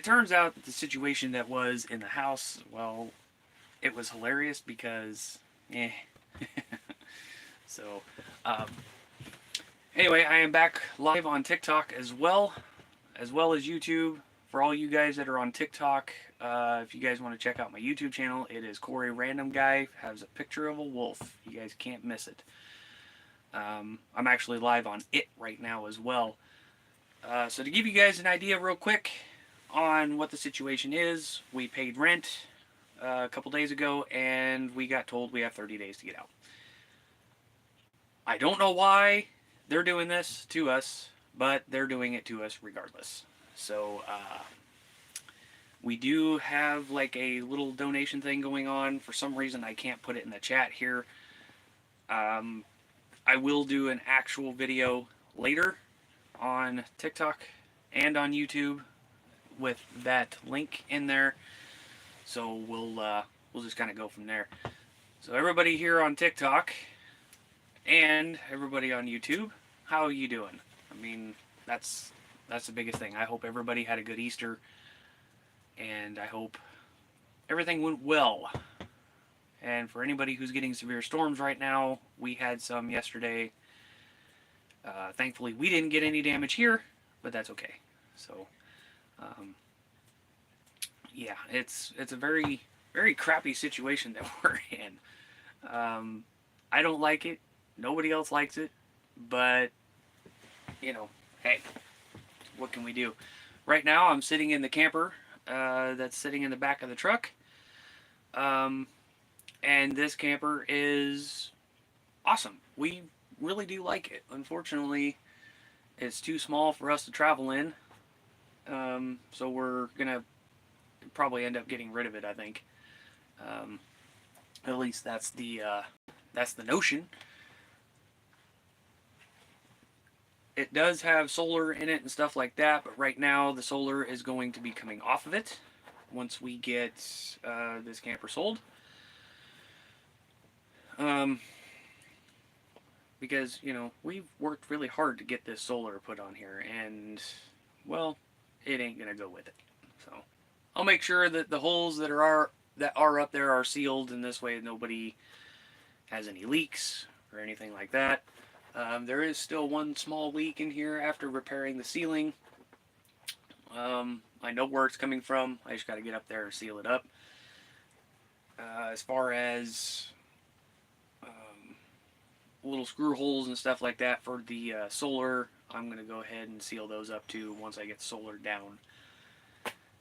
it turns out that the situation that was in the house, well, it was hilarious because, eh. So, um, anyway, I am back live on TikTok as well as YouTube. For all you guys that are on TikTok, if you guys want to check out my YouTube channel, it is Cory Random Guy. Has a picture of a wolf. You guys can't miss it. I'm actually live on it right now as well. So to give you guys an idea real quick on what the situation is, we paid rent a couple days ago and we got told we have 30 days to get out. I don't know why they're doing this to us, but they're doing it to us regardless. So we do have like a little donation thing going on. For some reason I can't put it in the chat here. I will do an actual video later on TikTok and on YouTube with that link in there. So we'll just kind of go from there. So everybody here on TikTok and everybody on YouTube, how are you doing? I mean, that's the biggest thing. I hope everybody had a good Easter, and I hope everything went well. And for anybody who's getting severe storms right now, we had some yesterday. Thankfully, we didn't get any damage here, but that's okay. So, yeah, it's a very, very crappy situation that we're in. I don't like it. Nobody else likes it. But, you know, hey, what can we do? Right now, I'm sitting in the camper that's sitting in the back of the truck. And this camper is awesome. We really do like it. Unfortunately, it's too small for us to travel in. So we're going to probably end up getting rid of it, I think. At least that's the notion. It does have solar in it and stuff like that, but right now the solar is going to be coming off of it once we get this camper sold. Because, you know, we've worked really hard to get this solar put on here, and, well, it ain't gonna go with it. So, I'll make sure that the holes that are up there are sealed, and this way nobody has any leaks or anything like that. There is still one small leak in here after repairing the ceiling. I know where it's coming from. I just got to get up there and seal it up. As far as little screw holes and stuff like that for the solar, I'm going to go ahead and seal those up too once I get solar down.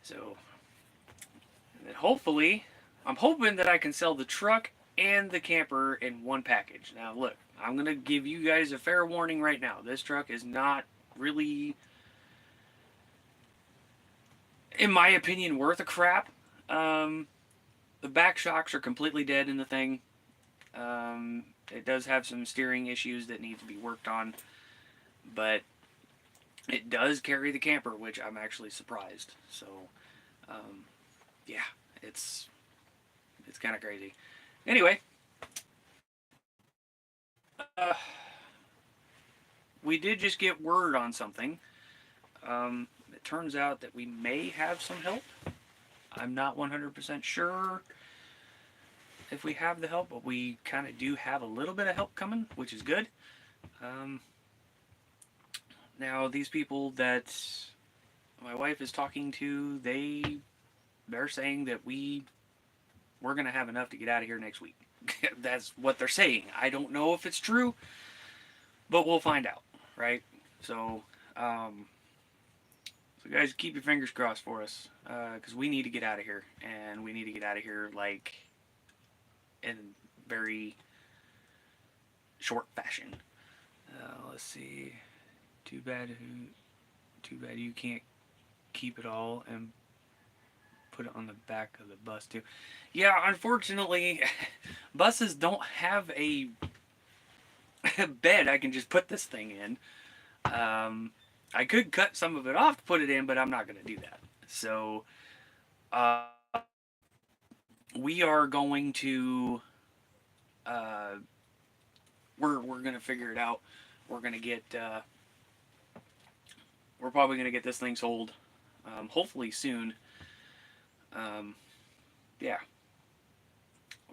So, and then hopefully, I'm hoping that I can sell the truck and the camper in one package. Now look, I'm going to give you guys a fair warning right now. This truck is not really, in my opinion, worth a crap. The back shocks are completely dead in the thing. It does have some steering issues that need to be worked on, but it does carry the camper, which I'm actually surprised. So, yeah, it's kind of crazy. Anyway, we did just get word on something. It turns out that we may have some help. I'm not 100% sure if we have the help, but we kind of do have a little bit of help coming, which is good. Now, these people that my wife is talking to, they're saying that we're going to have enough to get out of here next week. That's what they're saying. I don't know if it's true, but we'll find out, right? So, so guys, keep your fingers crossed for us, because we need to get out of here, and we need to get out of here, like, in very short fashion. Let's see. Too bad you can't keep it all and put it on the back of the bus too. Yeah, unfortunately, buses don't have a bed I can just put this thing in. I could cut some of it off to put it in, but I'm not going to do that. So, we are going to, we're going to figure it out. We're going to get, we're probably going to get this thing sold hopefully soon. Yeah,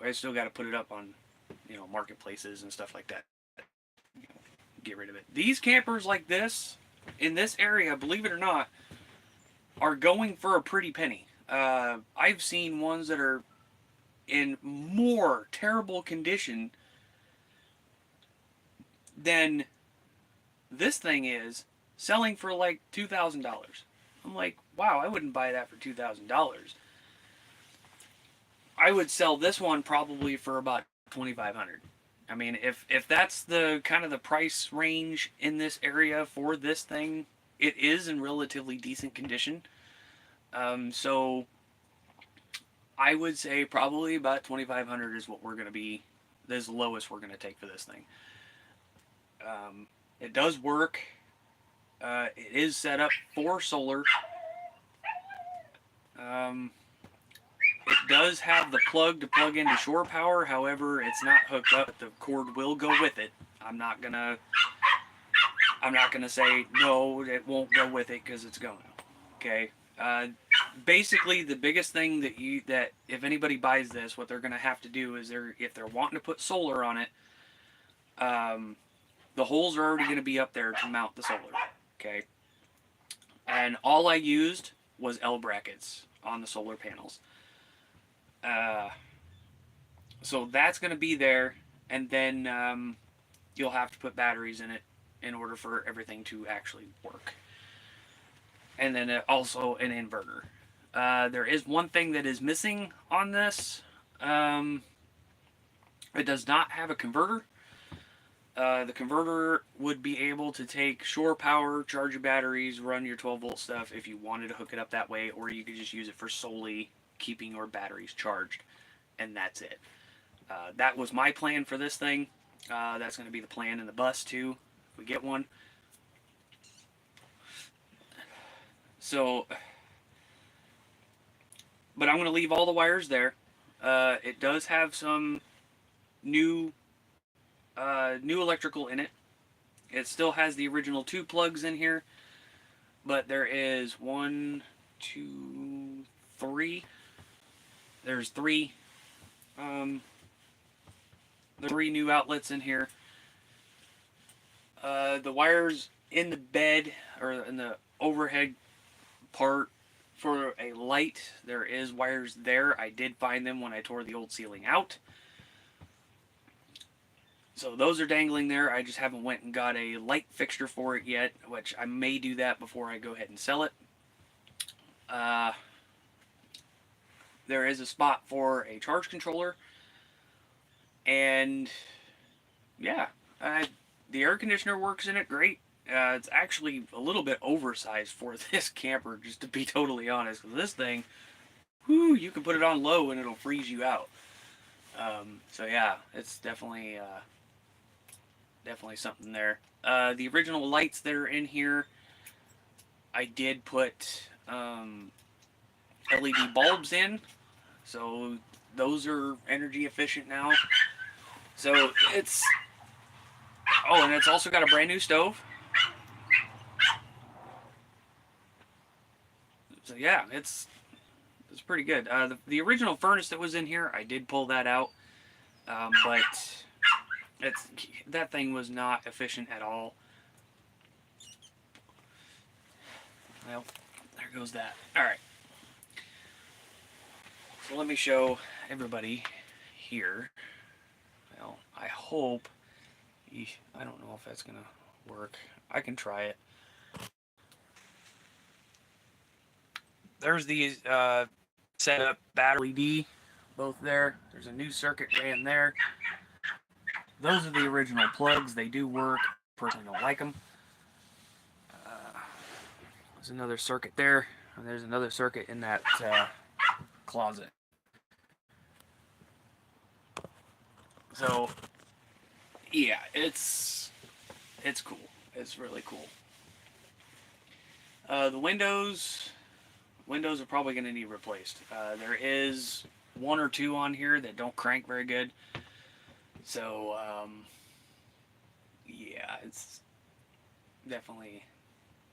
I still got to put it up on, marketplaces and stuff like that. Get rid of it. These campers like this in this area, believe it or not, are going for a pretty penny. I've seen ones that are in more terrible condition than this thing is, selling for like $2,000. I'm like, wow, I wouldn't buy that for $2,000. I would sell this one probably for about 2,500. I mean, if that's the kind of the price range in this area for this thing, it is in relatively decent condition. So I would say probably about 2,500 is what we're going to be, this lowest we're going to take for this thing. It does work. It is set up for solar. It does have the plug to plug into shore power. However, it's not hooked up. The cord will go with it. I'm not gonna say no, it won't go with it, because it's going. Okay. Basically, the biggest thing that if anybody buys this, what they're gonna have to do is if they're wanting to put solar on it, the holes are already gonna be up there to mount the solar. Okay. And all I used was L brackets on the solar panels. So that's going to be there, and then you'll have to put batteries in it in order for everything to actually work. And then also an inverter. There is one thing that is missing on this. It does not have a converter. The converter would be able to take shore power, charge your batteries, run your 12-volt stuff if you wanted to hook it up that way, or you could just use it for solely keeping your batteries charged, and that's it. That was my plan for this thing. That's going to be the plan in the bus too, if we get one. So, but I'm going to leave all the wires there. It does have some new electrical in it. It still has the original 2 plugs in here, but there is 1, 2, 3. There's 3. There are 3 new outlets in here. The wires in the bed, or in the overhead part for a light, there is wires there. I did find them when I tore the old ceiling out. So those are dangling there. I just haven't went and got a light fixture for it yet, which I may do that before I go ahead and sell it. There is a spot for a charge controller. And yeah, the air conditioner works in it great. It's actually a little bit oversized for this camper, just to be totally honest. Because this thing, whoo, you can put it on low and it'll freeze you out. So yeah, it's definitely something there. The original lights that are in here, I did put LED bulbs in, so those are energy efficient now. So it's, oh, and it's also got a brand new stove. So yeah, it's pretty good. The original furnace that was in here, I did pull that out, but that thing was not efficient at all. Well, there goes that. All right. So let me show everybody here. Well, I hope. I don't know if that's gonna work. I can try it. There's these setup battery LED, both there. There's a new circuit ran there. Those are the original plugs. They do work. Personally, don't like them. There's another circuit there, and there's another circuit in that closet. So, yeah, it's cool. It's really cool. The windows are probably going to need replaced. There is 1 or 2 on here that don't crank very good. So, yeah, it's definitely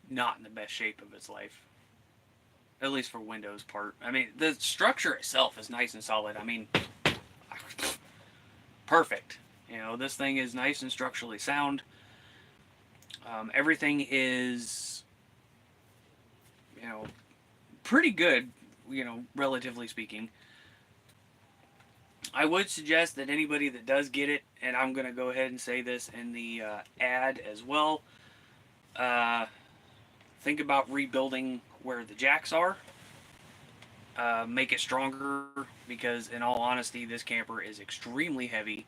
not in the best shape of its life. at least for Windows part. I mean, the structure itself is nice and solid. I mean, perfect. You know, this thing is nice and structurally sound. Everything is, you know, pretty good, you know, relatively speaking. I would suggest that anybody that does get it, and I'm going to go ahead and say this in the ad as well, think about rebuilding where the jacks are. Make it stronger, because in all honesty, this camper is extremely heavy,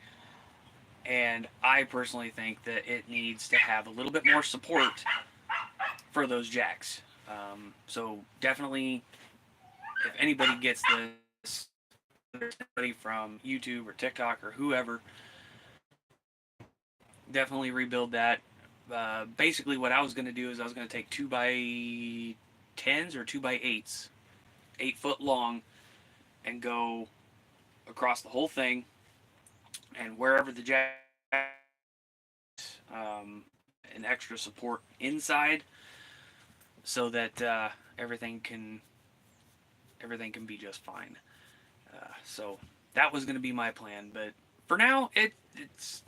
and I personally think that it needs to have a little bit more support for those jacks. So definitely, if anybody gets this, anybody from YouTube or TikTok or whoever, definitely rebuild that. Basically, what I was going to do is I was going to take 2x10s or 2x8s, 8 foot long, and go across the whole thing, and wherever the jack, an extra support inside, so that everything can be just fine. So that was going to be my plan, but for now it's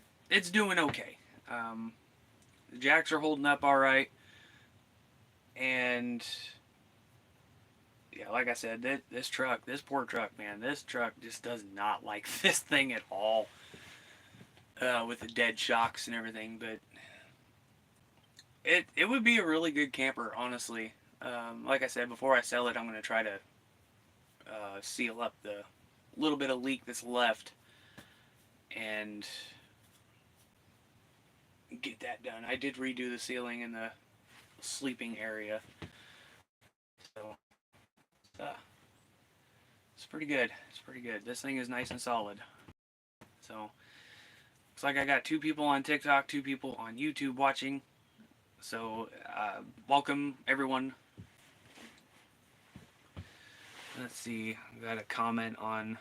doing okay. The jacks are holding up all right, and yeah, like I said, this poor truck, man, this truck just does not like this thing at all, with the dead shocks and everything. But it would be a really good camper, honestly. Like I said, before I sell it, I'm going to try to seal up the little bit of leak that's left and get that done. I did redo the ceiling in the sleeping area, so it's pretty good. It's pretty good. This thing is nice and solid. So looks like I got 2 people on TikTok, 2 people on YouTube watching. So welcome everyone. Let's see, I got a comment on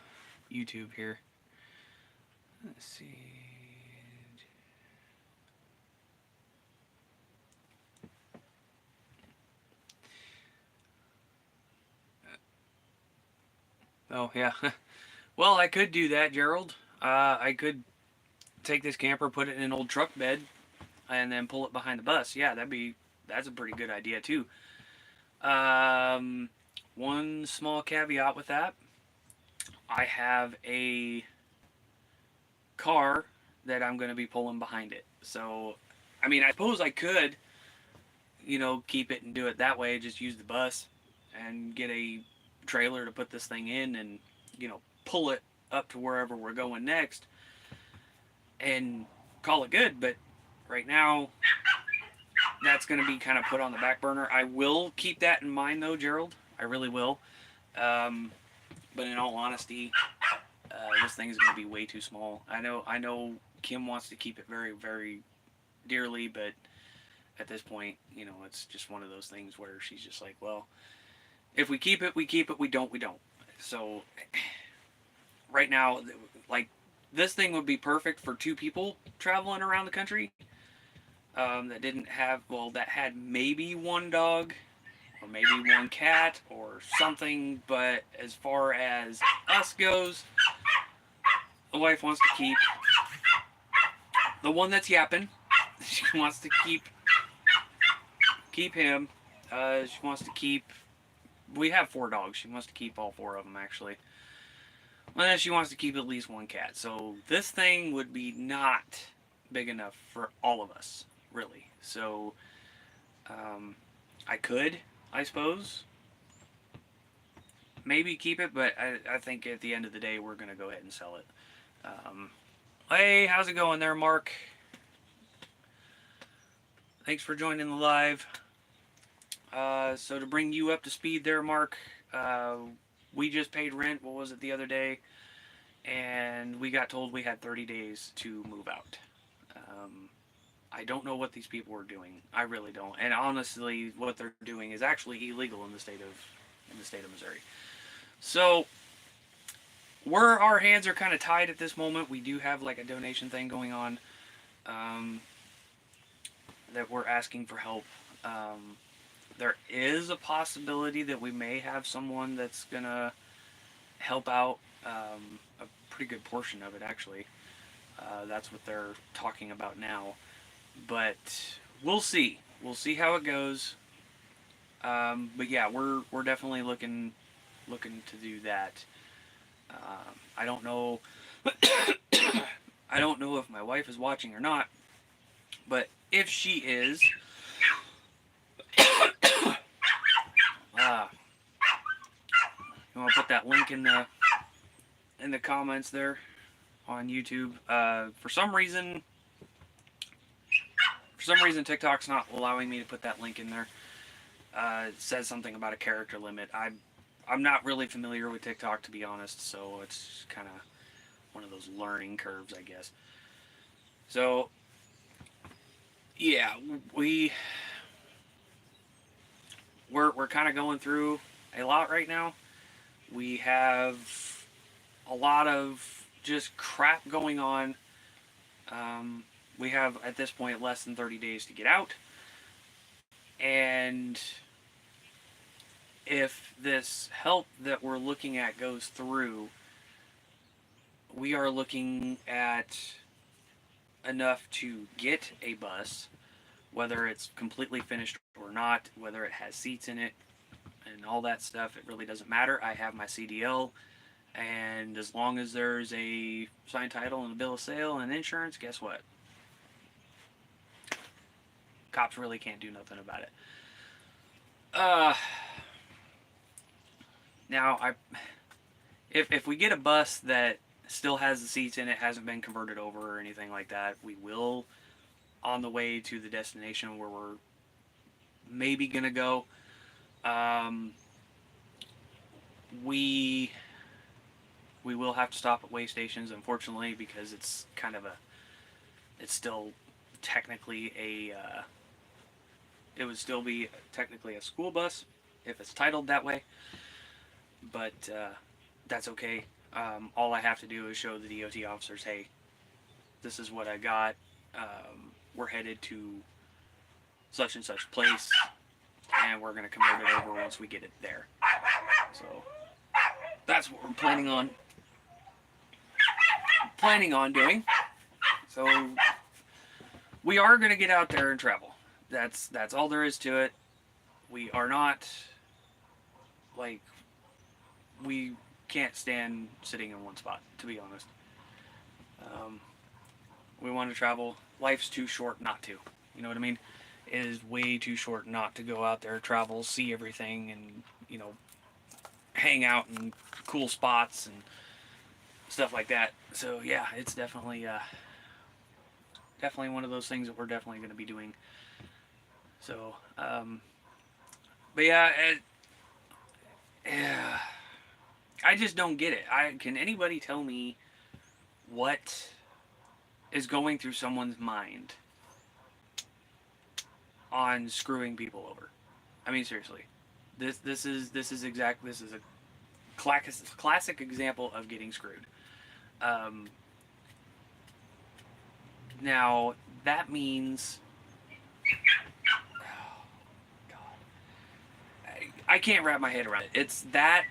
YouTube here. Let's see. Oh, yeah. Well, I could do that, Gerald. I could take this camper, put it in an old truck bed, and then pull it behind the bus. Yeah, that's a pretty good idea, too. One small caveat with that. I have a car that I'm going to be pulling behind it. So, I mean, I suppose I could, you know, keep it and do it that way, just use the bus and get a trailer to put this thing in and, you know, pull it up to wherever we're going next and call it good. But right now, that's going to be kind of put on the back burner. I will keep that in mind, though, Gerald. I really will. But in all honesty, this thing is going to be way too small. I know Kim wants to keep it very, very dearly, but at this point, you know, it's just one of those things where she's just like, well, if we keep it, we keep it. We don't, we don't. So right now, like, this thing would be perfect for 2 people traveling around the country, that didn't have, well, that had maybe 1 dog or maybe 1 cat or something. But as far as us goes, the wife wants to keep the one that's yapping. She wants to keep him. She wants to keep, we have 4 dogs. She wants to keep all 4 of them, actually. And then she wants to keep at least 1 cat. So this thing would be not big enough for all of us, really. So I could, I suppose, maybe keep it, but I think at the end of the day, we're going to go ahead and sell it. Hey, how's it going there, Mark? Thanks for joining the live. So to bring you up to speed there, Mark, we just paid rent, what was it, the other day, and we got told we had 30 days to move out. I don't know what these people are doing. I really don't. And honestly, what they're doing is actually illegal in the state of Missouri. So our hands are kind of tied at this moment. We do have like a donation thing going on, that we're asking for help. There is a possibility that we may have someone that's gonna help out, a pretty good portion of it, actually. That's what they're talking about now. But we'll see. We'll see how it goes. But yeah, we're definitely looking to do that. I don't know. I don't know if my wife is watching or not, but if she is, uh, you want to put that link in the comments there on YouTube. For some reason, TikTok's not allowing me to put that link in there. It says something about a character limit. I'm not really familiar with TikTok, to be honest, so it's kind of one of those learning curves, I guess. So yeah, we're kind of going through a lot right now. We have a lot of just crap going on. We have at this point less than 30 days to get out, and if this help that we're looking at goes through, we are looking at enough to get a bus, whether it's completely finished or not, whether it has seats in it and all that stuff. It really doesn't matter. I have my CDL, and as long as there's a signed title and a bill of sale and insurance, guess what? Cops really can't do nothing about it. Now, if we get a bus that still has the seats in it, hasn't been converted over or anything like that, we will, on the way to the destination where we're maybe gonna go, we will have to stop at way stations, unfortunately, because it's still technically it would still be technically a school bus if it's titled that way, but that's okay. All I have to do is show the DOT officers, hey, this is what I got. We're headed to such and such place, and we're going to convert it over once we get it there. So that's what we're planning on doing. So we are going to get out there and travel. That's all there is to it. We are not, like, we can't stand sitting in one spot, to be honest. We want to travel. Life's too short not to. You know what I mean? It is way too short not to go out there, travel, see everything, and, hang out in cool spots and stuff like that. So yeah, it's definitely one of those things that we're definitely going to be doing. So, but yeah, I just don't get it. Can anybody tell me what is going through someone's mind on screwing people over? I mean, seriously, this is a classic example of getting screwed. Now that means, oh God, I can't wrap my head around it. It's that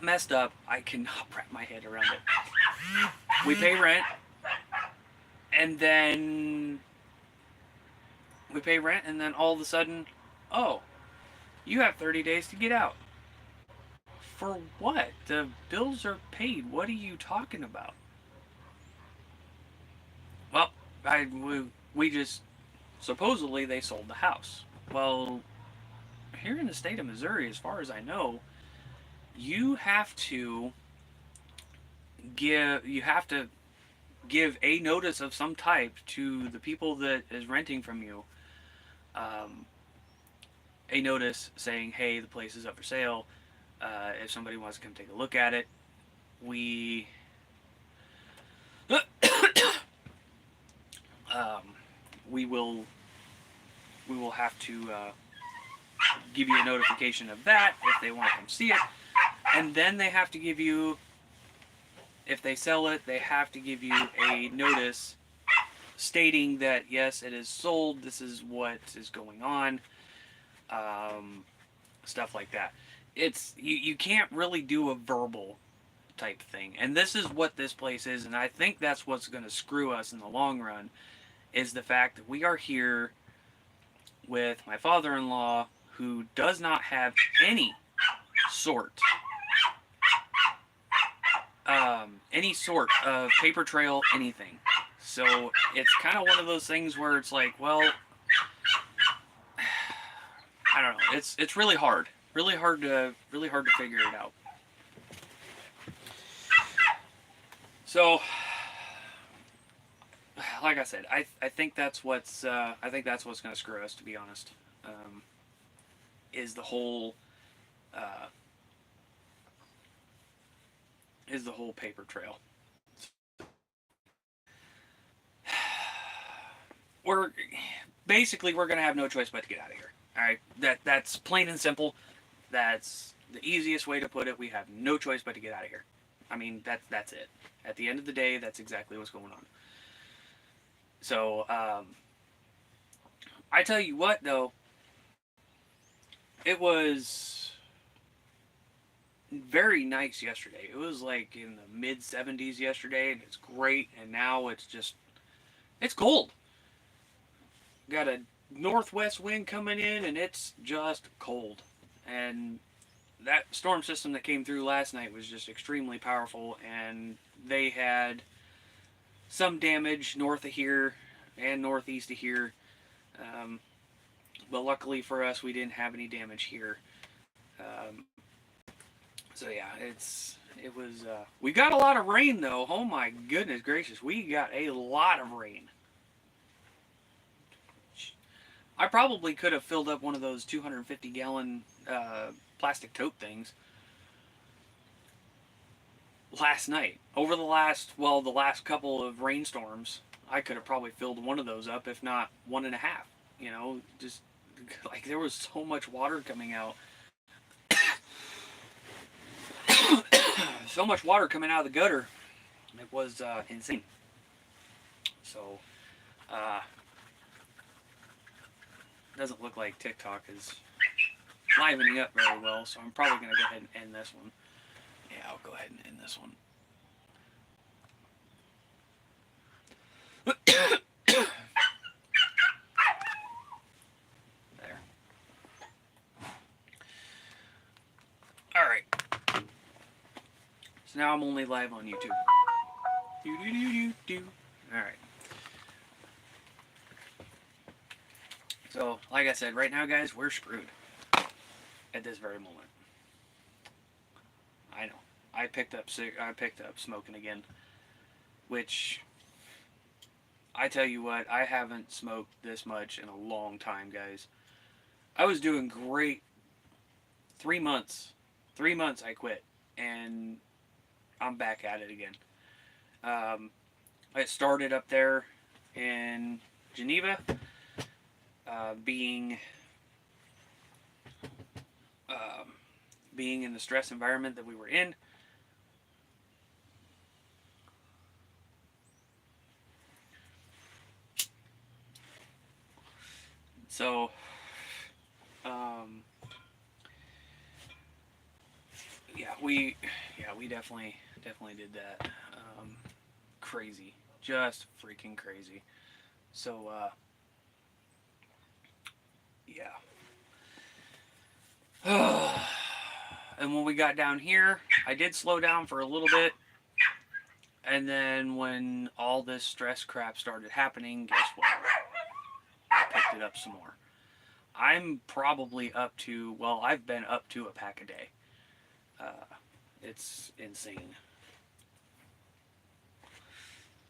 messed up. I cannot wrap my head around it. We pay rent, and then all of a sudden, oh, you have 30 days to get out. For what? The bills are paid. What are you talking about? Well, we just, supposedly they sold the house. Well, here in the state of Missouri, as far as I know, you have to give a notice of some type to the people that is renting from you. A notice saying, hey, the place is up for sale. If somebody wants to come take a look at it, we will have to give you a notification of that if they want to come see it, and then they have to give you, if they sell it, they have to give you a notice stating that yes, it is sold. This is what is going on. stuff like that. It's you can't really do a verbal type thing, and this is what this place is, and I think that's what's going to screw us in the long run is the fact that we are here with my father-in-law who does not have sort any sort of paper trail, anything. So it's kind of one of those things where it's like, well, I don't know. It's really hard, really hard to figure it out. So, like I said, I think that's what's going to screw us, to be honest. Is the whole paper trail. We're going to have no choice but to get out of here. All right, that's plain and simple. That's the easiest way to put it. We have no choice but to get out of here. I mean, that's it. At the end of the day, that's exactly what's going on. So, I tell you what, though, it was very nice yesterday. It was like in the mid 70s yesterday, and it's great. And now it's cold. Got a northwest wind coming in, and it's just cold. And that storm system that came through last night was just extremely powerful, and they had some damage north of here and northeast of here. But luckily for us, we didn't have any damage here. So yeah, it was. We got a lot of rain though. Oh my goodness gracious, we got a lot of rain. I probably could have filled up one of those 250-gallon plastic tote things last night. Over the last couple of rainstorms, I could have probably filled one of those up, if not one and a half. You know, just like there was so much water coming out. So much water coming out of the gutter. It was insane. So, doesn't look like TikTok is livening up very well, so I'm probably going to go ahead and end this one. Yeah, I'll go ahead and end this one. There. Alright. So now I'm only live on YouTube. Alright. So, like I said, right now, guys, we're screwed. At this very moment. I know. I picked up smoking again. Which, I tell you what, I haven't smoked this much in a long time, guys. I was doing great. 3 months. 3 months I quit. And I'm back at it again. I started up there in Geneva. Being in the stress environment that we were in. So, we definitely did that. Crazy, just freaking crazy. So, yeah. And when we got down here, I did slow down for a little bit. And then when all this stress crap started happening, guess what? I picked it up some more. I'm probably up to, well, I've been up to a pack a day. It's insane.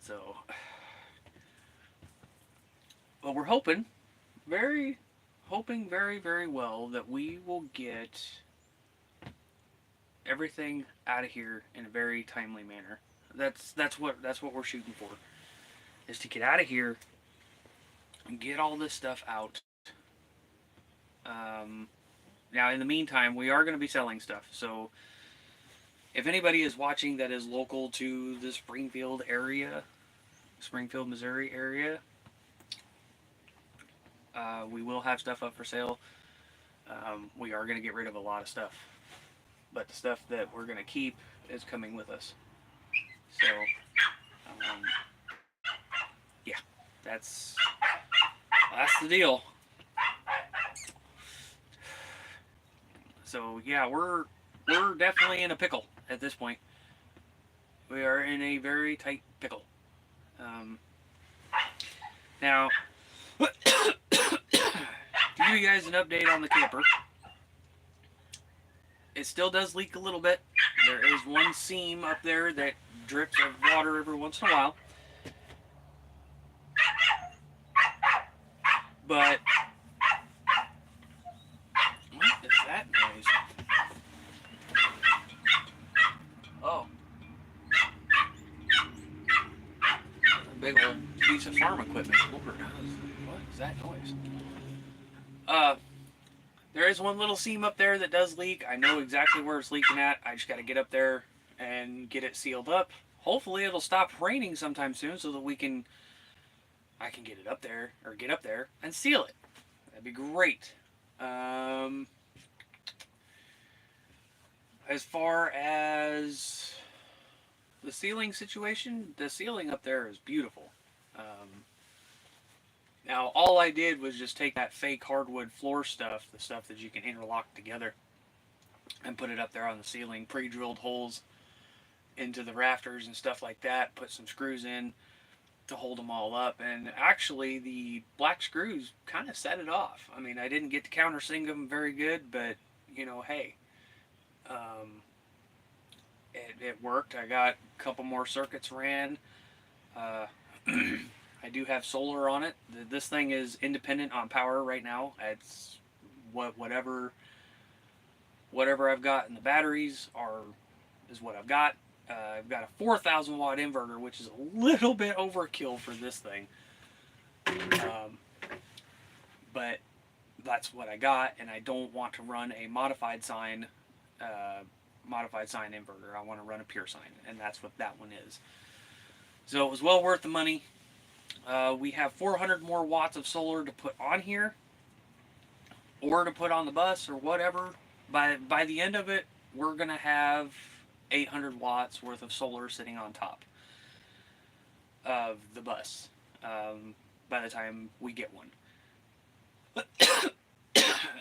So, but we're hoping very, very well that we will get everything out of here in a very timely manner. That's what we're shooting for. Is to get out of here and get all this stuff out. Now, in the meantime, we are going to be selling stuff. So, if anybody is watching that is local to the Springfield area, Springfield, Missouri area, we will have stuff up for sale. We are going to get rid of a lot of stuff, but the stuff that we're going to keep is coming with us. So, um, yeah, that's the deal. So yeah, we're definitely in a pickle at this point. We are in a very tight pickle. Um, Now, to give you guys an update on the camper, it still does leak a little bit. There is one seam up there that drips of water every once in a while. But what is that noise? Oh, a big old piece of farm equipment. Lord, what is that noise? Uh, there is one little seam up there that does leak. I know exactly where it's leaking at. I just got to get up there and get it sealed up. Hopefully it'll stop raining sometime soon so that I can get it up there, or get up there and seal it. That'd be great. As far as the ceiling situation, the ceiling up there is beautiful. Now, all I did was just take that fake hardwood floor stuff, the stuff that you can interlock together, and put it up there on the ceiling, pre-drilled holes into the rafters and stuff like that, put some screws in to hold them all up, and actually the black screws kind of set it off. I mean, I didn't get to countersink them very good, but, you know, hey, um, it worked. I got a couple more circuits ran. Uh, I do have solar on it. This thing is independent on power right now. It's whatever I've got in the batteries is what I've got. I've got a 4,000 watt inverter, which is a little bit overkill for this thing. But that's what I got, and I don't want to run a modified sine inverter. I want to run a pure sine, and that's what that one is. So it was well worth the money. We have 400 more watts of solar to put on here, or to put on the bus, or whatever. By the end of it, we're gonna have 800 watts worth of solar sitting on top of the bus by the time we get one.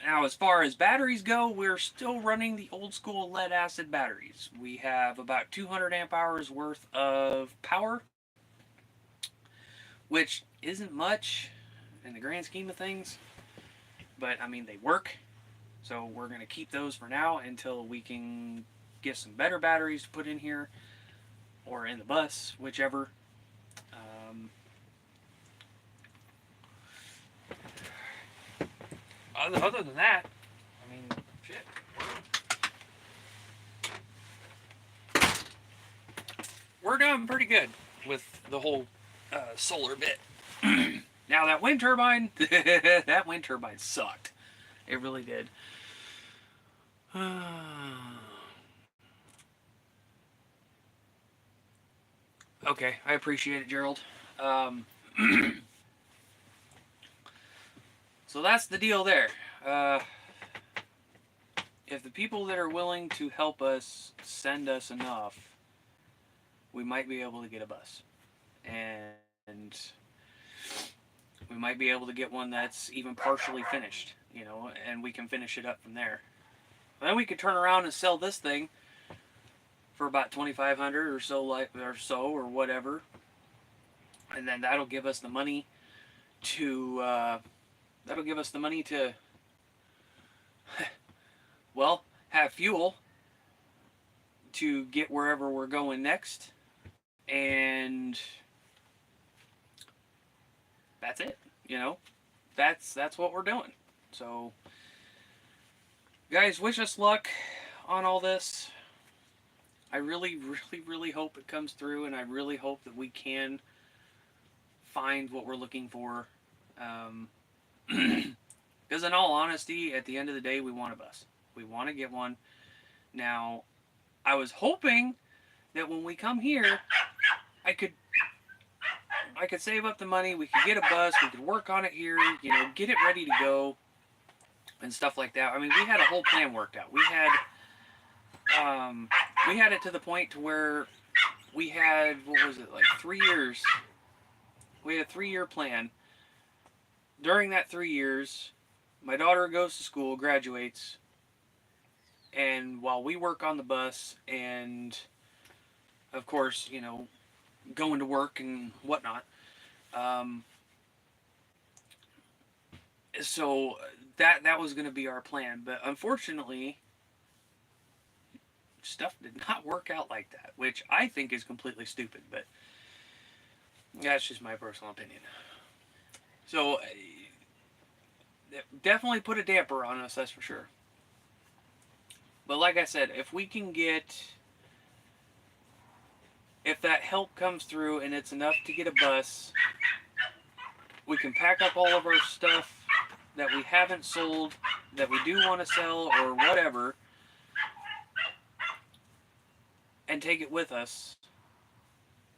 Now, as far as batteries go, we're still running the old school lead acid batteries. We have about 200 amp hours worth of power, which isn't much in the grand scheme of things, but I mean, they work. So we're going to keep those for now until we can get some better batteries to put in here or in the bus, whichever. Other than that, I mean, shit, we're doing pretty good with the whole solar bit. Now that wind turbine, that wind turbine sucked. It really did. Okay, I appreciate it, Gerald. So that's the deal there. If the people that are willing to help us send us enough, we might be able to get a bus. And we might be able to get one that's even partially finished, you know, and we can finish it up from there. Then we could turn around and sell this thing for about $2,500 or whatever, and then that'll give us the money to well, have fuel to get wherever we're going next, and that's it. You know, that's what we're doing. So, guys, wish us luck on all this. I really, really, really hope it comes through, and I really hope that we can find what we're looking for. Because in all honesty, at the end of the day, we want a bus. We want to get one. Now, I was hoping that when we come here, I could save up the money, we could get a bus, we could work on it here, you know, get it ready to go. and stuff like that. I mean, we had a whole plan worked out. We had it to the point to where we had, what was it, like 3 years. We had a 3-year plan. During that 3 years, my daughter goes to school, graduates, and while we work on the bus and, of course, you know, going to work and whatnot, um, so that was going to be our plan. But unfortunately, stuff did not work out like that, which I think is completely stupid. But that's just my personal opinion. So definitely put a damper on us, that's for sure. But like I said, if that help comes through and it's enough to get a bus, we can pack up all of our stuff that we haven't sold, that we do want to sell or whatever, and take it with us.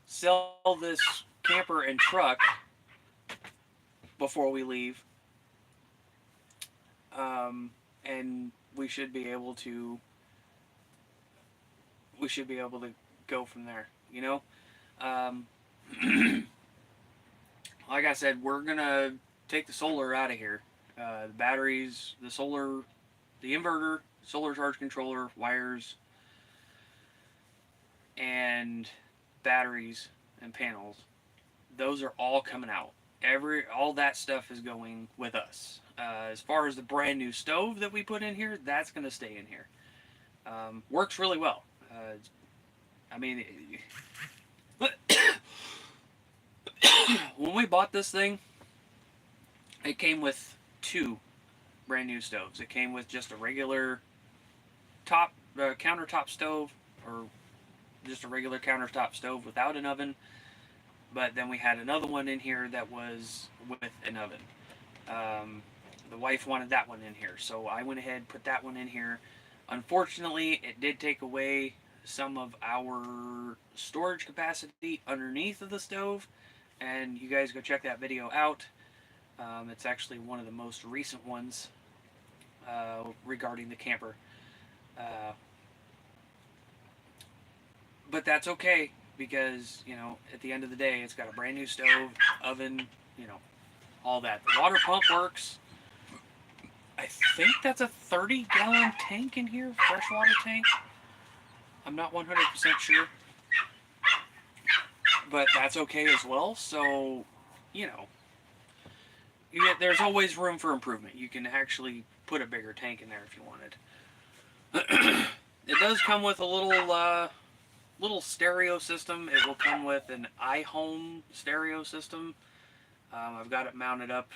Sell this camper and truck before we leave, and we should be able to go from there. You know, like I said, we're gonna take the solar out of here. The batteries, the solar, the inverter, solar charge controller, wires, and batteries and panels. Those are all coming out. All that stuff is going with us. As far as the brand new stove that we put in here, that's going to stay in here. Works really well. I mean, when we bought this thing, it came with 2 brand new stoves. It came with just a regular countertop stove, or just a regular countertop stove without an oven. But then we had another one in here that was with an oven. The wife wanted that one in here, so I went ahead and put that one in here. Unfortunately, it did take away some of our storage capacity underneath of the stove, and you guys go check that video out. It's actually one of the most recent ones regarding the camper. But that's okay, because, you know, at the end of the day, it's got a brand new stove, oven, you know, all that. The water pump works. I think that's a 30-gallon tank in here, freshwater tank. I'm not 100% sure, but that's okay as well. So, you know, there's always room for improvement. You can actually put a bigger tank in there if you wanted. It does come with a little stereo system. It will come with an iHome stereo system. I've got it mounted up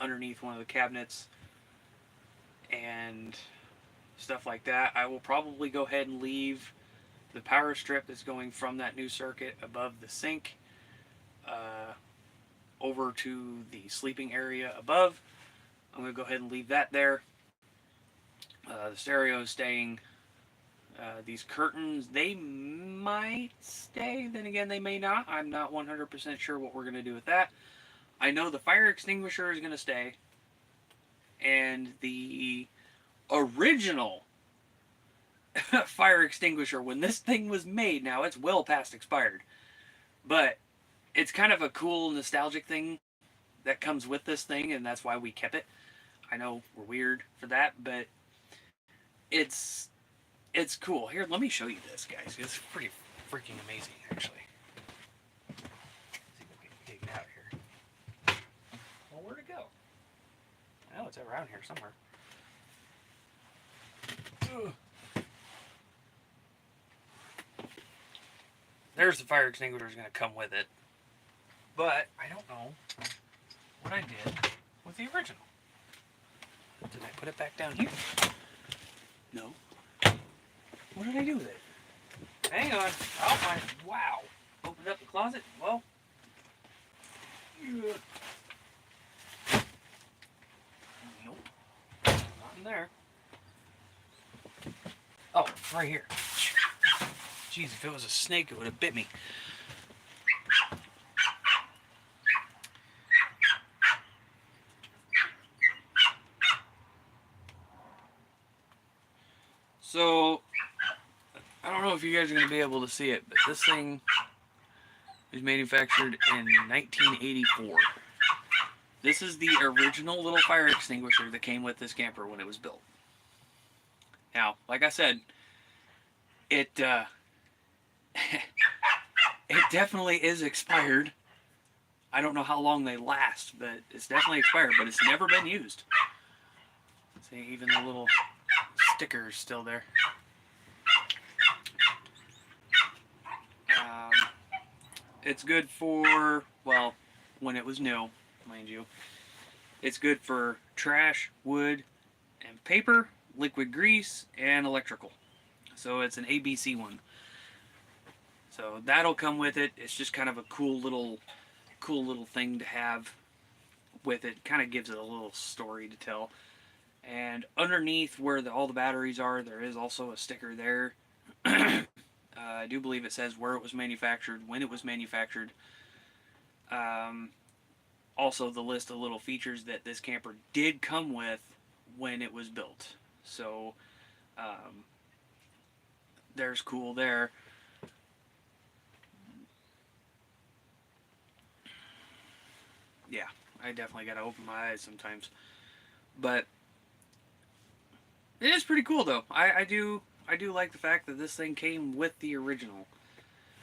underneath one of the cabinets and stuff like that. I will probably go ahead and leave the power strip that's going from that new circuit above the sink over to the sleeping area above. I'm going to go ahead and leave that there. The stereo is staying. These curtains, they might stay, then again they may not. I'm not 100% sure what we're going to do with that. I know the fire extinguisher is going to stay, and the original fire extinguisher, when this thing was made, now it's well past expired, but it's kind of a cool nostalgic thing that comes with this thing, and that's why we kept it. I know we're weird for that, but it's cool. Here, let me show you this, guys. It's pretty freaking amazing, actually. Let's see if I can dig it out here. Well, where'd it go? I know it's around here somewhere. Ugh. There's the fire extinguisher is going to come with it. But I don't know what I did with the original. Did I put it back down here? No. What did I do with it? Hang on. I'll find it. Wow. Opened up the closet. Well. Nope. Not in there. Oh, right here. Jeez, if it was a snake, it would have bit me. So, I don't know if you guys are going to be able to see it, but this thing was manufactured in 1984. This is the original little fire extinguisher that came with this camper when it was built. Now, like I said, it it definitely is expired. I don't know how long they last, but it's definitely expired, but it's never been used. See, even the little sticker is still there. Um, it's good for, well, when it was new, mind you. It's good for trash, wood, and paper, liquid grease, and electrical. So it's an ABC one. So that'll come with it. It's just kind of a cool little thing to have with it. Kind of gives it a little story to tell. And underneath where all the batteries are, there is also a sticker there. I do believe it says where it was manufactured, when it was manufactured. Also, the list of little features that this camper did come with when it was built. So, there's cool there. Yeah, I definitely gotta open my eyes sometimes. But it is pretty cool though. I do like the fact that this thing came with the original.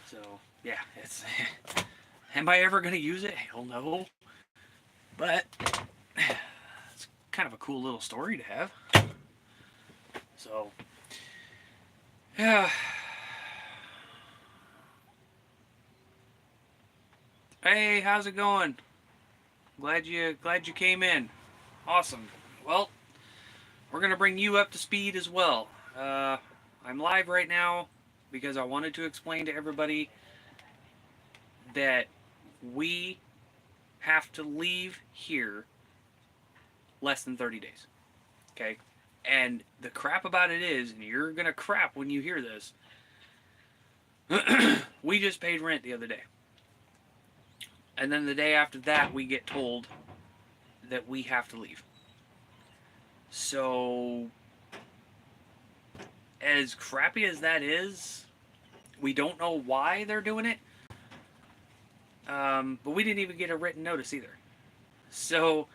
So yeah, it's. Am I ever gonna use it? Hell no. But it's kind of a cool little story to have. So yeah. Hey, how's it going? Glad you came in. Awesome. Well, we're gonna bring you up to speed as well. I'm live right now because I wanted to explain to everybody that we have to leave here less than 30 days. Okay? And the crap about it is, and you're gonna crap when you hear this, we just paid rent the other day. And then the day after that, we get told that we have to leave. So, as crappy as that is, we don't know why they're doing it. But we didn't even get a written notice either. So,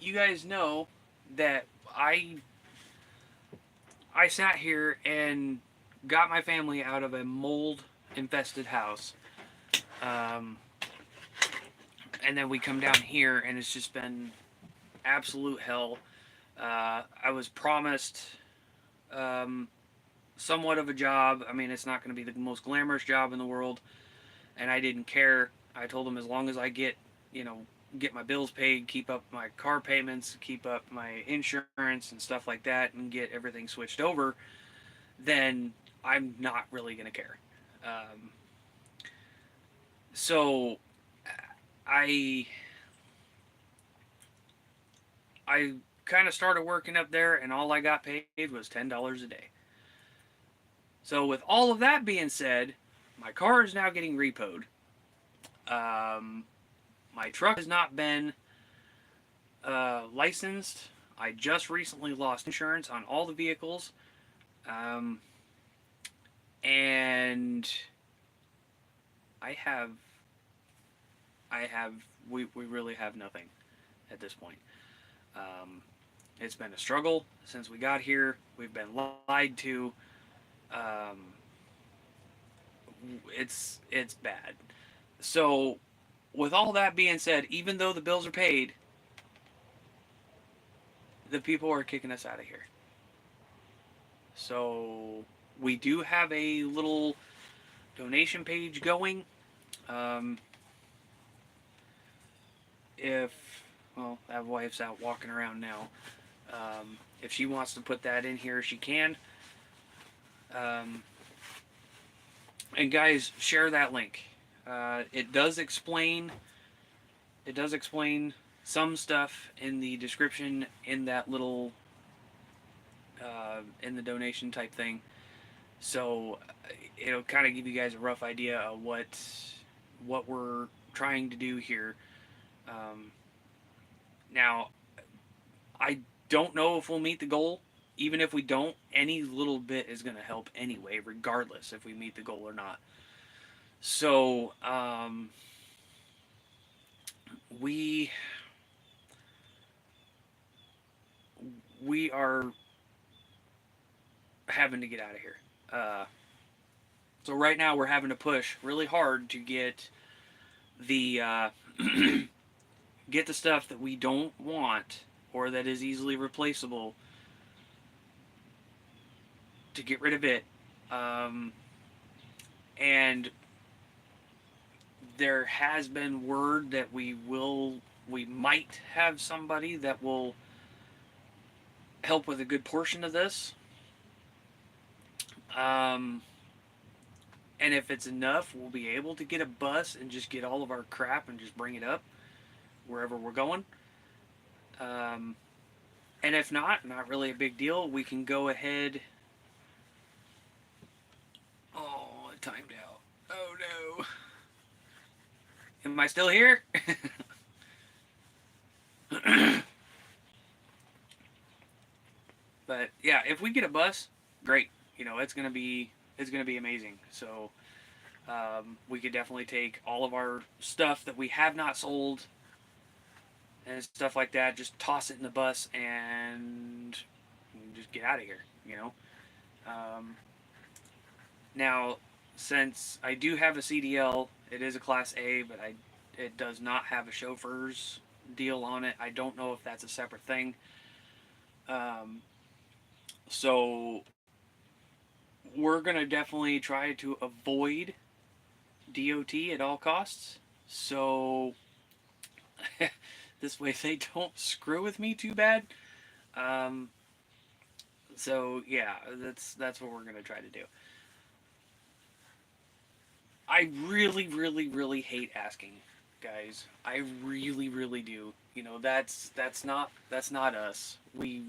you guys know that I sat here and got my family out of a mold infested house. And then we come down here and it's just been absolute hell. I was promised somewhat of a job. I mean, it's not going to be the most glamorous job in the world, and I didn't care. I told them as long as I get my bills paid, keep up my car payments, keep up my insurance and stuff like that, and get everything switched over, then I'm not really going to care. So I kind of started working up there, and all I got paid was $10 a day. So with all of that being said, my car is now getting repoed. My truck has not been licensed. I just recently lost insurance on all the vehicles. And we really have nothing at this point. It's been a struggle since we got here. We've been lied to. It's bad. So, with all that being said, even though the bills are paid, the people are kicking us out of here. So, we do have a little donation page going. If, well, that wife's out walking around now. If she wants to put that in here, she can. And guys, share that link. It does explain some stuff in the description in that little in the donation type thing. So it'll kind of give you guys a rough idea of what we're trying to do here. Now, I don't know if we'll meet the goal even if we don't, any little bit is going to help anyway, regardless if we meet the goal or not. So, we we are having to get out of here. So right now we're having to push really hard to get the get the stuff that we don't want or that is easily replaceable, to get rid of it. And there has been word that we might have somebody that will help with a good portion of this. And if it's enough, we'll be able to get a bus and just get all of our crap and just bring it up wherever we're going. And if not really a big deal, we can go ahead. Oh, it timed out. Oh no. Am I still here? But yeah, if we get a bus, great. It's gonna be amazing. So we could definitely take all of our stuff that we have not sold and stuff like that, just toss it in the bus and just get out of here. Now, since I do have a CDL, it is a Class A, but it does not have a chauffeur's deal on it. I don't know if that's a separate thing. So we're going to definitely try to avoid DOT at all costs. So this way they don't screw with me too bad. So yeah, that's what we're going to try to do. I really, really, really hate asking, guys. I really, really do. That's not us. We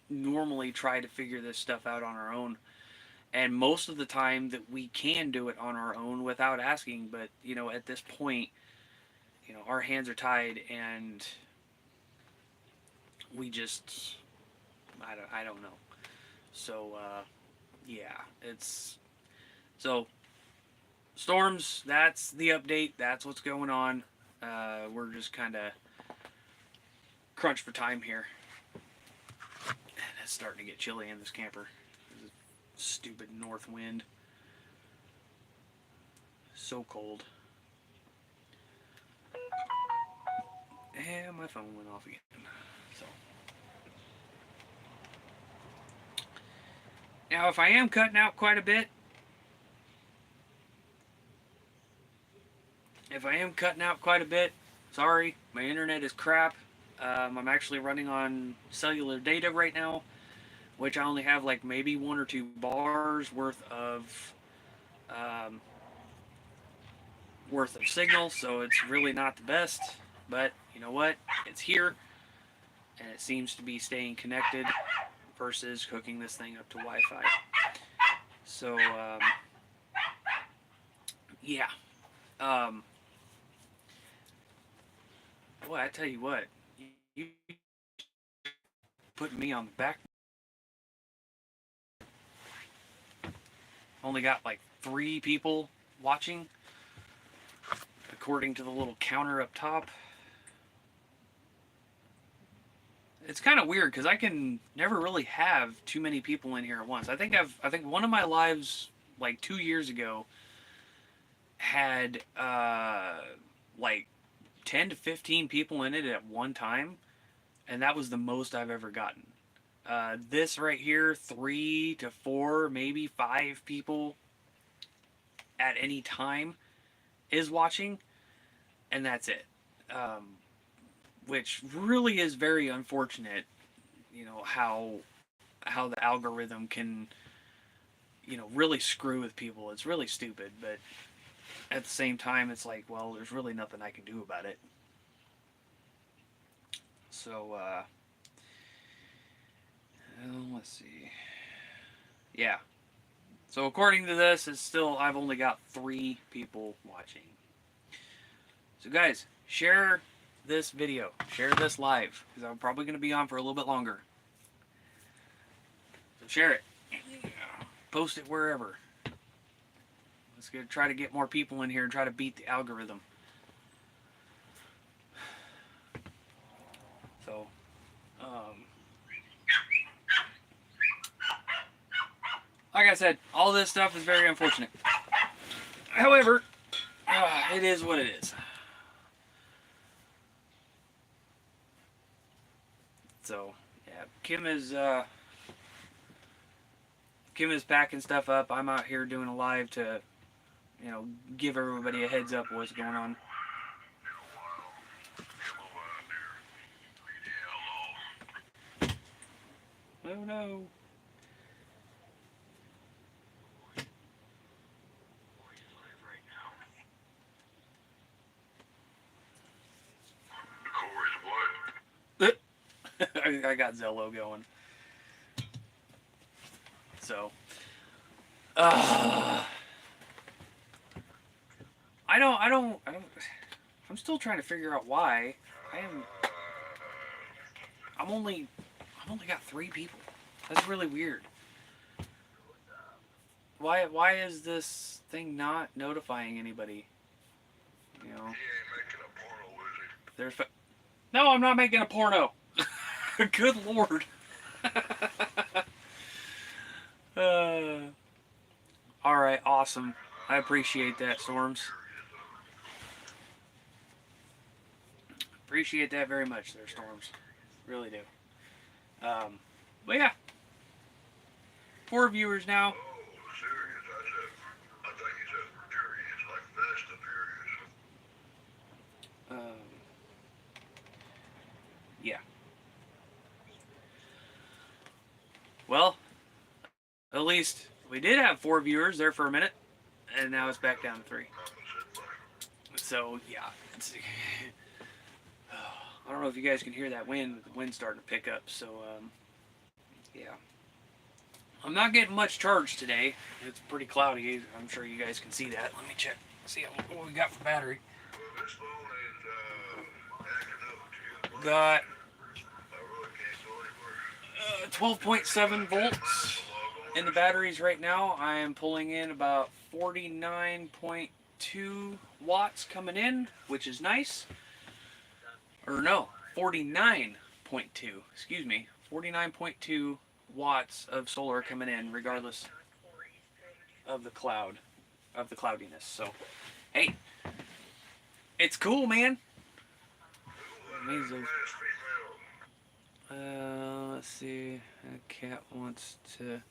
normally try to figure this stuff out on our own, and most of the time that we can do it on our own without asking. But at this point, our hands are tied, and we just I don't know. So yeah, it's so. Storms, that's the update. That's what's going on. We're just kind of crunched for time here. And it's starting to get chilly in this camper. This stupid north wind. So cold. And my phone went off again. So now, if I am cutting out quite a bit, sorry, my internet is crap. I'm actually running on cellular data right now, which I only have like maybe 1 or 2 bars worth of signal, so it's really not the best. But you know what? It's here, and it seems to be staying connected versus hooking this thing up to Wi-Fi. So yeah. Boy, I tell you what, you put me on the back. Only got like 3 people watching, according to the little counter up top. It's kind of weird because I can never really have too many people in here at once. I think one of my lives like 2 years ago had like 10 to 15 people in it at one time, and that was the most I've ever gotten. This right here, 3 to 4, maybe 5 people at any time is watching, and that's it. Which really is very unfortunate. How the algorithm can really screw with people. It's really stupid, but at the same time, it's like, well, there's really nothing I can do about it. So, let's see. Yeah. So according to this, I've only got 3 people watching. So guys, share this video. Share this live, because I'm probably going to be on for a little bit longer. Share it. Post it wherever. Let's try to get more people in here and try to beat the algorithm. So, like I said, all this stuff is very unfortunate. However, it is what it is. So, yeah, Kim is packing stuff up. I'm out here doing a live to, give everybody a heads up what's going on. Oh no. I got Zello going. So, I don't. I'm still trying to figure out why I've only got 3 people. That's really weird. Why is this thing not notifying anybody? You know. He ain't making a porno, is he? No, I'm not making a porno. Good Lord. All right, awesome. I appreciate that, Storms. Appreciate that very much there, Storms. Really do. But yeah. 4 viewers now. Oh, serious? I think he's furious, like Fast and Furious. Yeah. Well, at least we did have 4 viewers there for a minute, and now it's back down to 3. So yeah, I don't know if you guys can hear that wind, but the wind's starting to pick up. So yeah, I'm not getting much charge today. It's pretty cloudy. I'm sure you guys can see that. Let me check. See what we got for battery. Got 12.7 volts in the batteries right now. I am pulling in about 49.2 watts coming in, which is nice. Or no, 49.2. Excuse me, 49.2 watts of solar coming in, regardless of the cloudiness. So, hey, it's cool, man. Amazing. Let's see. A cat wants to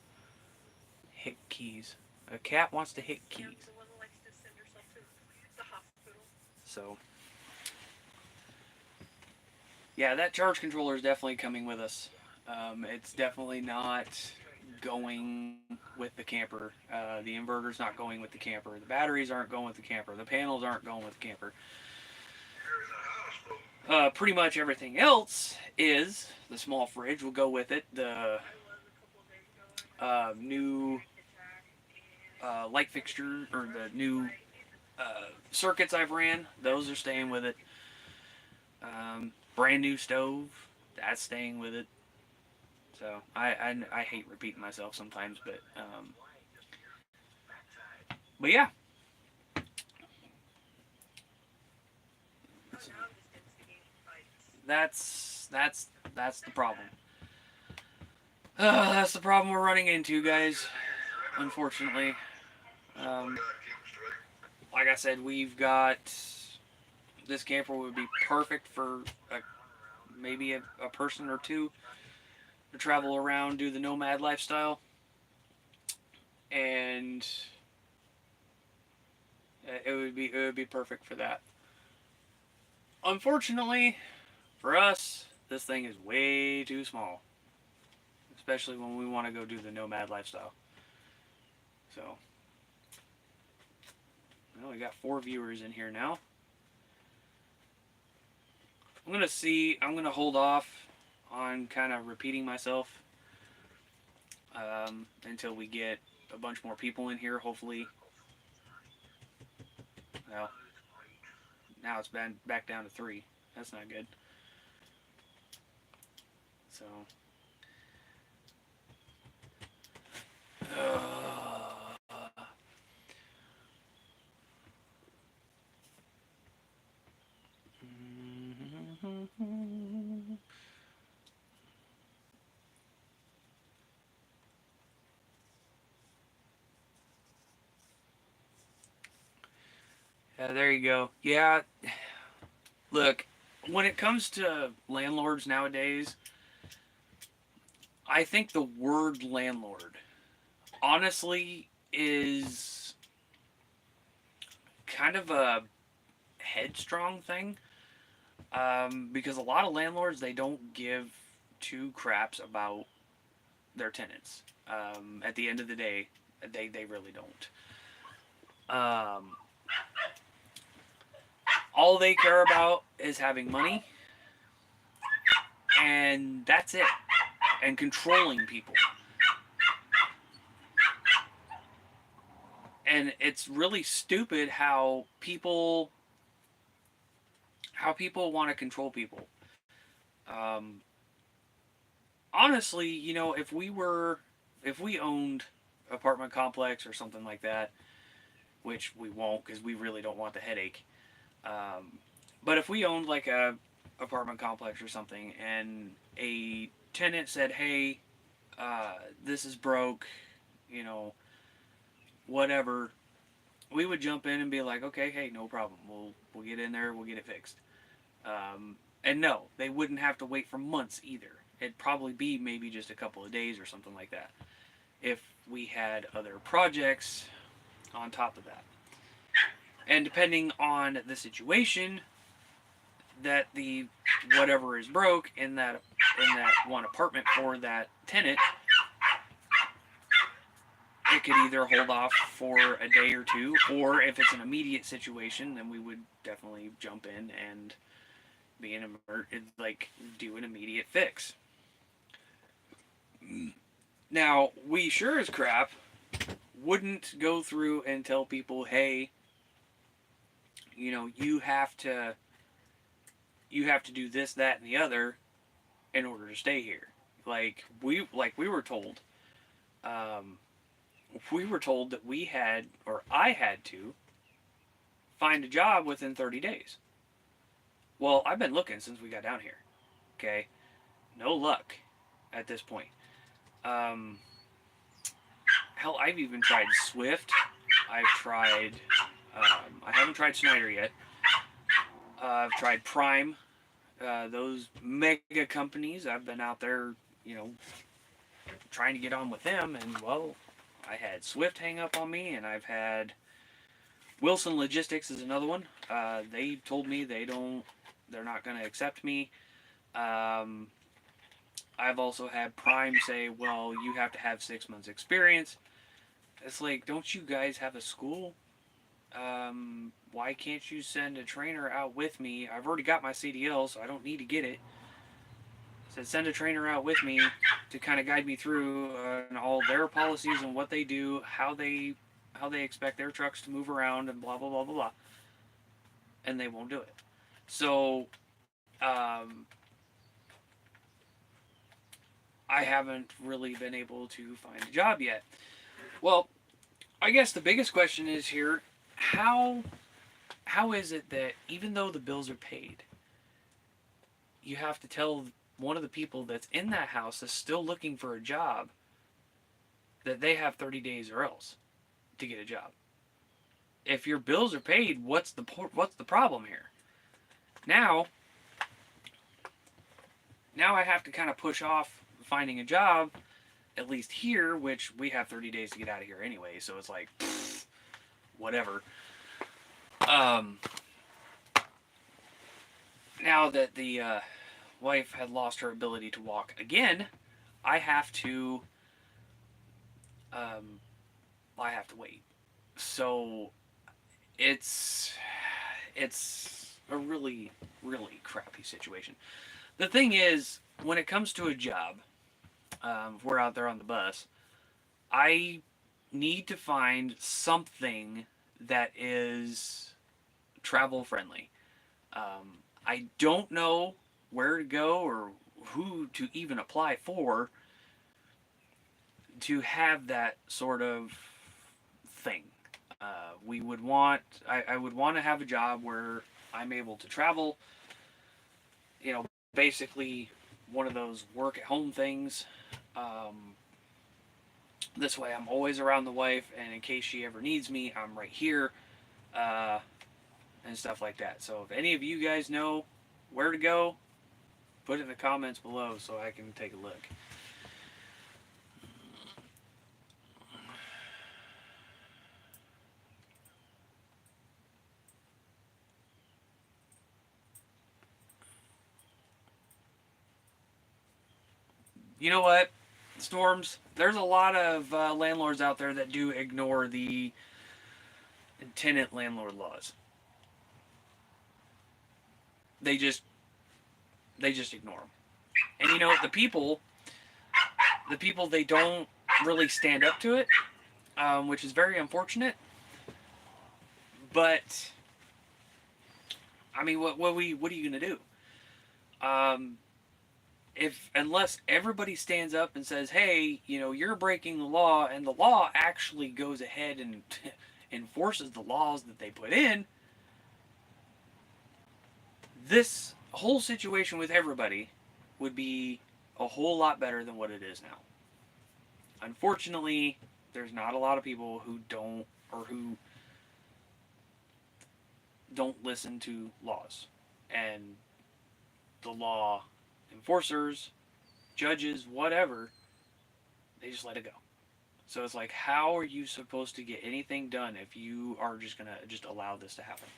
hit keys. A cat wants to hit keys. So, yeah, that charge controller is definitely coming with us. It's definitely not going with the camper. The inverter's not going with the camper. The batteries aren't going with the camper. The panels aren't going with the camper. Pretty much everything else is. The small fridge will go with it. The new light fixture, or the new circuits I've ran, those are staying with it. Brand new stove, that's staying with it. So I hate repeating myself sometimes, but yeah. That's the problem. That's the problem we're running into, guys. Unfortunately, like I said, we've got this camper would be perfect for maybe a person or two to travel around, do the nomad lifestyle, and it would be perfect for that. Unfortunately, for us, this thing is way too small, especially when we want to go do the nomad lifestyle. So, well, we got 4 viewers in here now. I'm gonna hold off on kind of repeating myself until we get a bunch more people in here, hopefully. Well, now it's been back down to 3. That's not good. So, There you go. Yeah, look, when it comes to landlords nowadays, I think the word landlord honestly is kind of a headstrong thing, because a lot of landlords, they don't give two craps about their tenants. At the end of the day, they really don't. Um, all they care about is having money, and that's it, and controlling people. And it's really stupid how people want to control people. Um, Honestly, if we owned apartment complex or something like that, which we won't because we really don't want the headache. Um, but if we owned like a apartment complex or something, and a tenant said, "Hey, this is broke," you know, whatever, we would jump in and be like, "Okay, hey, no problem. We'll get in there. We'll get it fixed." And no, they wouldn't have to wait for months either. It'd probably be maybe just a couple of days or something like that if we had other projects on top of that. And depending on the situation, that the whatever is broke in that one apartment for that tenant, it could either hold off for a day or two, or if it's an immediate situation, then we would definitely jump in and be like do an immediate fix. Now, we sure as crap wouldn't go through and tell people, "Hey, you have to do this, that, and the other in order to stay here." Like we were told, um, that we had, or I had to find a job within 30 days. Well, I've been looking since we got down here. Okay, no luck at this point. Um, Hell, I've even tried Swift. I've tried. I haven't tried Snyder yet. I've tried Prime. Those mega companies. I've been out there, you know, trying to get on with them, and well, I had Swift hang up on me, and I've had Wilson Logistics is another one. They told me they're not going to accept me. Um, I've also had Prime say, well, you have to have 6 months experience. It's like, don't you guys have a school? Why can't you send a trainer out with me? I've already got my CDL, so I don't need to get it. I said, send a trainer out with me to kind of guide me through and all their policies and what they do, how they expect their trucks to move around, and blah blah blah blah blah. And they won't do it. So, I haven't really been able to find a job yet. Well, I guess the biggest question is here: how how is it that even though the bills are paid, you have to tell one of the people that's in that house that's still looking for a job that they have 30 days or else to get a job? If your bills are paid, what's the problem here? Now, now I have to kind of push off finding a job, at least here, which we have 30 days to get out of here anyway. So it's like, whatever. Um, Now that the wife had lost her ability to walk again, I have to um, I have to wait. So it's it's a really crappy situation. The thing is, when it comes to a job, if we're out there on the bus, I need to find something that is travel friendly. I don't know where to go or who to even apply for to have that sort of thing. I would want to have a job where I'm able to travel, basically one of those work at home things. Um, this way I'm always around the wife, and in case she ever needs me, I'm right here. Uh, and stuff like that. So if any of you guys know where to go, put it in the comments below so I can take a look. You know what, Storms? There's a lot of landlords out there that do ignore the tenant landlord laws. They just ignore them. And you know, the people they don't really stand up to it, which is very unfortunate. But I mean, what are you gonna do? Um, if unless everybody stands up and says, "Hey, you know, you're breaking the law," and the law actually goes ahead and enforces the laws that they put in, this whole situation with everybody would be a whole lot better than what it is now. Unfortunately, there's not a lot of people who don't listen to laws, and the law enforcers, judges, whatever, they just let it go. So it's like, how are you supposed to get anything done if you are just gonna just allow this to happen?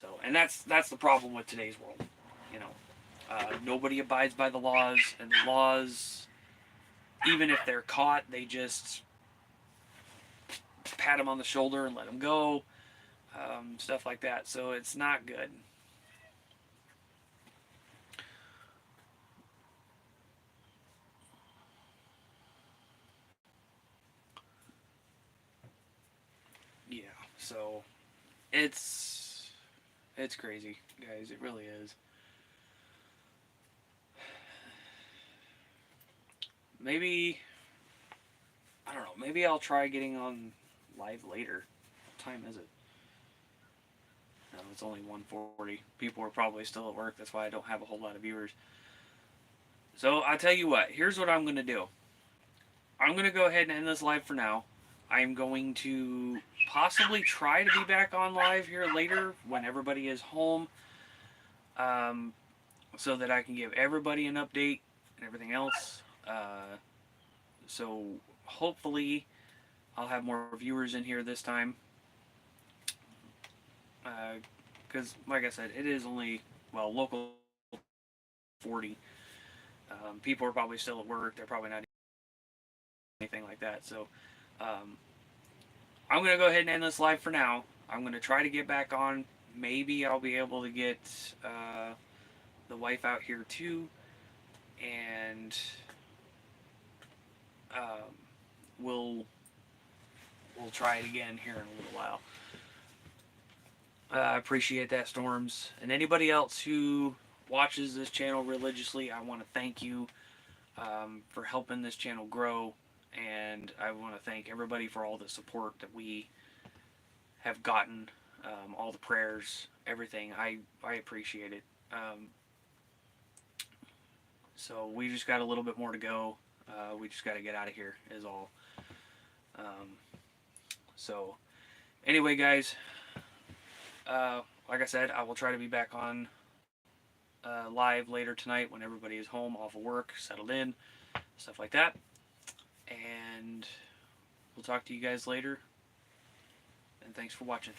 So, and that's the problem with today's world. You know, nobody abides by the laws, and the laws, even if they're caught, they just pat them on the shoulder and let them go, stuff like that. So it's not good. Yeah. So it's crazy, guys. It really is. Maybe I don't know. Maybe I'll try getting on live later. What time is it? No, it's only 1:40. People are probably still at work. That's why I don't have a whole lot of viewers. So I tell you what. Here's what I'm gonna do. I'm gonna go ahead and end this live for now. I'm going to possibly try to be back on live here later when everybody is home, um, so that I can give everybody an update and everything else. So hopefully I'll have more viewers in here this time. Because, like I said, it is only, well, local 40. People are probably still at work. They're probably not anything like that. So I'm going to go ahead and end this live for now. I'm going to try to get back on. Maybe I'll be able to get the wife out here too. And we'll try it again here in a little while. I appreciate that, Storms. And anybody else who watches this channel religiously, I want to thank you for helping this channel grow. And I want to thank everybody for all the support that we have gotten, all the prayers, everything. I appreciate it. So we just got a little bit more to go. We just got to get out of here is all. So anyway, guys, like I said, I will try to be back on live later tonight when everybody is home, off of work, settled in, stuff like that. And we'll talk to you guys later. And thanks for watching.